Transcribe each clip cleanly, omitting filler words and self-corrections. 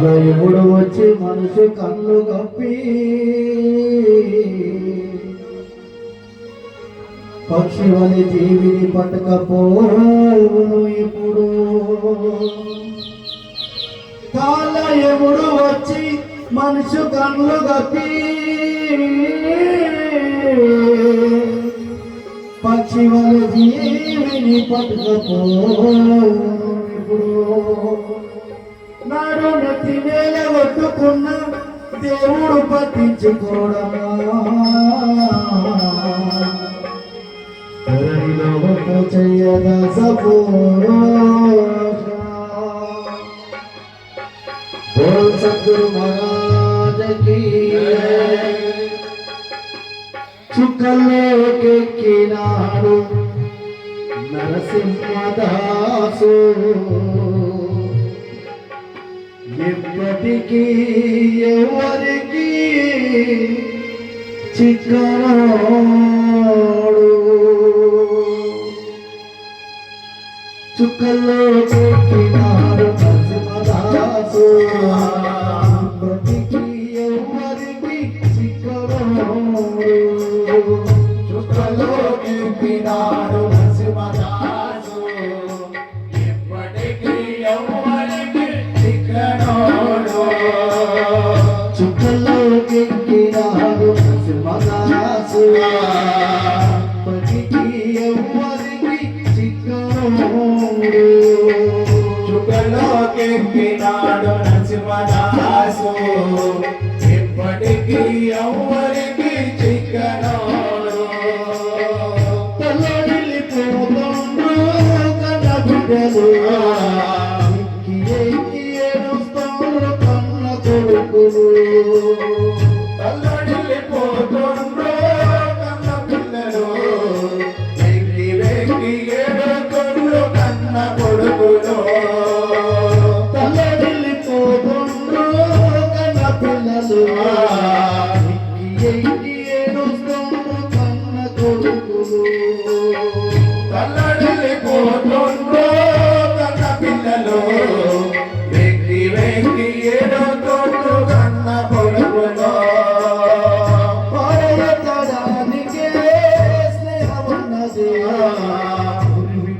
కాలయముడు వచ్చి మనసు కన్ను కప్పి పక్షి వలి జీవిని పట్టకపోవును ఇప్పుడు కాలయముడు వచ్చి మనసు కన్ను కప్పి పక్షి వలి జీవిని పట్టకపోవును ఇప్పుడు నాడు నెత్తి నేల కొట్టుకున్న దేవుడు పట్టించుకోవడమా చెయ్యదా సపోరా బోల్ సద్గురు మహారాజకి చుక్కల్లోకెక్కినాడు నరసింహదాసు ఎప్పటికీ ఎవరికి చిక్కనాడు చుక్కల్లో చెక్కినాడు నరసింహదాసు ఎప్పటికీ ఎవరికి చిక్కనాడు చుక్కల్లో చెక్కినాడు నరసింహదాసు ఎప్పటికీ ఎవరికి చుక్కల్లో ఎక్కినాడు నరసింహదాసు పటికి ఎవరికి చిక్కనోడు చుక్కల్లో ఎక్కినాడు నరసింహదాసు ఎప్పటికీ ఎవరికి చిక్కనోడు తల్లడిల్లిపోతుండ్రు కన్న బిడ్డలు తల్లడిల్లిపోతుండ్రు కన్న పిల్లలు వెక్కి వెక్కి ఏడుతుండ్రు కన్న కొడుకులు తల్లడిల్లిపోతుండ్రు కన్న పిల్లలు వెక్కి ఏడుస్తుండ్రు కన్న కొడుకులు తల్లడిల్లిపోతుండ్రు కన్న పిల్లలు వెక్కి వెక్కి ఏడుతుండ్రు కన్న కొడుకులు పాడెత్తడానికే స్నేహమున్నది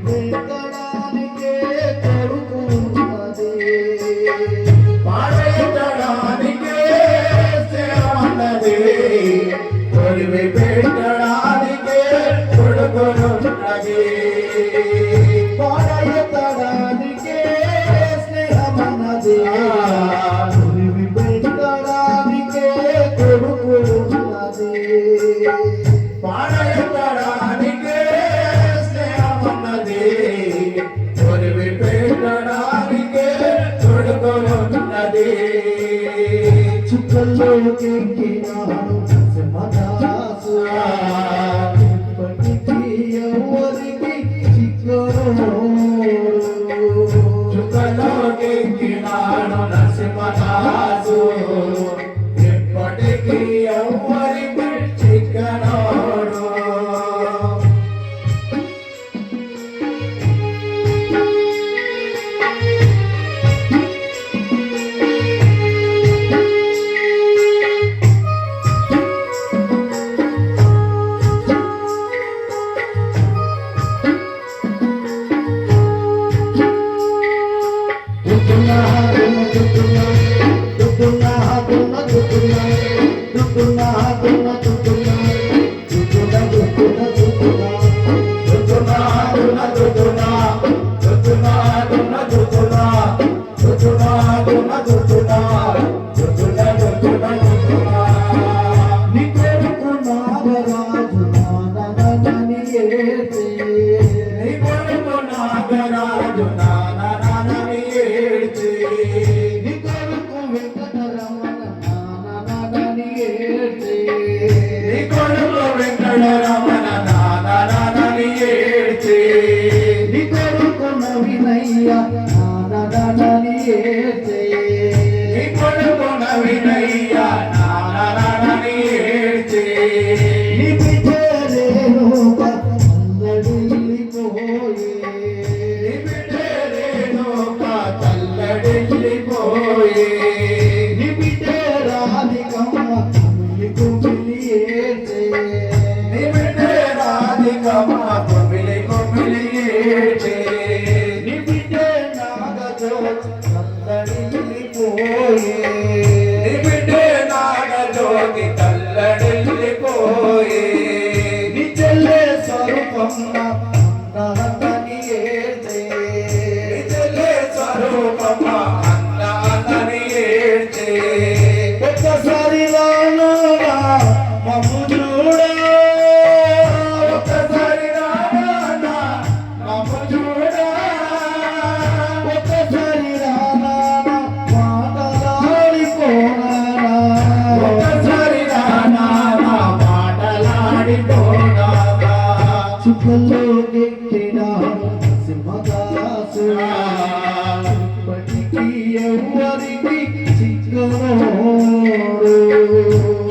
పెట్టడానికే కొడుకున్నది పాడెత్తడానికే స్నేహమన్నది కొరివి పెట్టడానికే కొడుకునున్నది పాడెత్తడానికే స్నేహమున్నది పెట్టడానికే కొడుకున్నది పాడెత్తడానికే స్నేహమన్నది కొరివి పెట్టడానికే కొడుకునున్నది చుక్కల్లోకి ఎక్కినాడు నరసింహదాసు ఇప్పటికీ ఎవరికి చిక్కనోడు చుక్కలోకి ఎక్కినాడు నరసింహదాసు ఎప్పటికీ ఎవరికి చిక్కనోడు వెంకటరమణ నాని ఏడ్చి నీ కొడుకు నవినయ్య నాని ఏడ్చి నీ కొడుకు నవినయ్య నాని ఏడ్చి నీ బిడ్డలేనుక తల్లడిల్లిపోయే నీ బిడ్డలేనుక తల్లడిల్లిపోయే చుక్కల్లోకెక్కినాడు సింహదాసు ఇప్పటికీ ఎవరికి చిక్కనోడు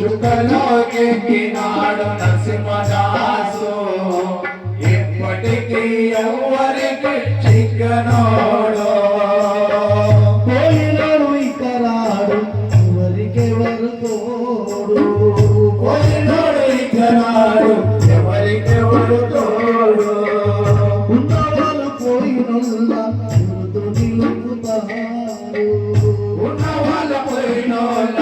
చుక్కలోకెక్కినాడు నరసింహదాసు ఇప్పటికీ ఎవరికి చిక్కనోడు పోయినాడు ఇక రాడు ఎవరికెవరు తోడు పోయినోడు ఇక రాడు ఎవరికెవరు తోడు ఉన్నవాళ్ళు పోయినోళ్ళ గుర్తు నిలుపుతారు ఉన్న వాళ్ళ పోయినోళ్ళ